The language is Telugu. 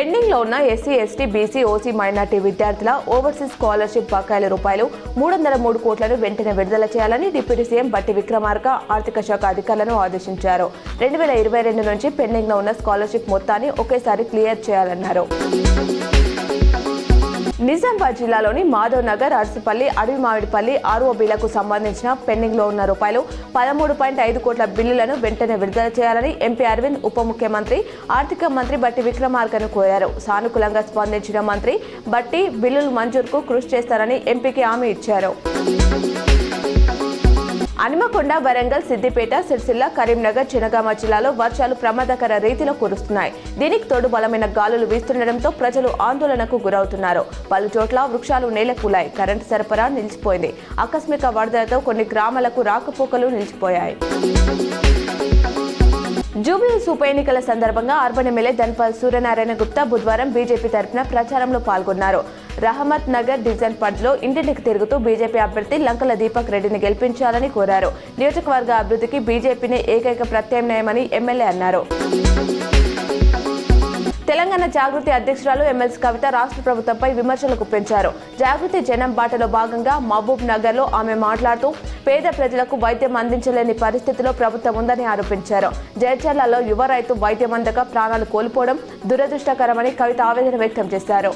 పెండింగ్ లో ఉన్న SC ST BC OC minority విద్యార్థుల ఓవర్సీస్ స్కాలర్షిప్ బకాయిల రూపాయలు 303 కోట్లను వెంటనే విడుదల చేయాలని డిప్యూటీ సీఎం బట్టి విక్రమార్క ఆర్థిక శాఖ అధికారులను ఆదేశించారు. 2022 నుంచి పెండింగ్ లో ఉన్న స్కాలర్షిప్ మొత్తాన్ని ఒకేసారి క్లియర్ చేయాలన్నారు. నిజామాబాద్ జిల్లాలోని మాధవ్ నగర్, అర్సుపల్లి, అడవిమామిడిపల్లి ఆర్ఓబీలకు సంబంధించిన పెండింగ్ లో ఉన్న రూపాయలు 13.5 కోట్ల బిల్లులను వెంటనే విడుదల చేయాలని ఎంపీ అరవింద్ ఉప ముఖ్యమంత్రి ఆర్థిక మంత్రి బట్టి విక్రమార్కను కోరారు. సానుకూలంగా స్పందించిన మంత్రి బట్టి బిల్లులు మంజూరుకు కృషి చేస్తారని ఎంపీకి హామీ ఇచ్చారు. హనుమకొండ, వరంగల్, సిద్దిపేట, సిరిసిల్ల, కరీంనగర్, జనగామ జిల్లాలో వర్షాలు ప్రమాదకర రీతిలో కురుస్తున్నాయి. దీనికి తోడు బలమైన గాలులు వీస్తుండటంతో ప్రజలు ఆందోళనకు గురవుతున్నారు. పలు చోట్ల వృక్షాలు నేలకూలాయి. కరెంటు సరఫరా నిలిచిపోయింది. ఆకస్మిక వరదలతో కొన్ని గ్రామాలకు రాకపోకలు నిలిచిపోయాయి. జూబ్లీహిల్స్ ఉప ఎన్నికల సందర్భంగా అర్బన్ ఎమ్మెల్యే ధన్పాల్ సూర్యనారాయణ గుప్తా బుధవారం బీజేపీ తరఫున ప్రచారంలో పాల్గొన్నారు. రహమత్ నగర్ డివిజన్ పరిధిలో ఇంటింటికి తిరుగుతూ బీజేపీ అభ్యర్థి లంకల దీపక్ రెడ్డిని గెలిపించాలని కోరారు. నియోజకవర్గ అభివృద్ధికి బీజేపీనే ఏకైక ప్రత్యామ్నాయమని ఎమ్మెల్యే అన్నారు. తెలంగాణ జాగృతి అధ్యక్షురాలు ఎమ్మెల్సీ కవిత రాష్ట్ర ప్రభుత్వంపై విమర్శలు గుప్పించారు. జాగృతి జనం బాటలో భాగంగా మహబూబ్ నగర్ లో ఆమె మాట్లాడుతూ పేద ప్రజలకు వైద్యం అందించలేని పరిస్థితిలో ప్రభుత్వం ఉందని ఆరోపించారు. జడ్చర్లలో యువ రైతు వైద్యం అందక ప్రాణాలు కోల్పోవడం దురదృష్టకరమని కవిత ఆవేదన వ్యక్తం చేశారు.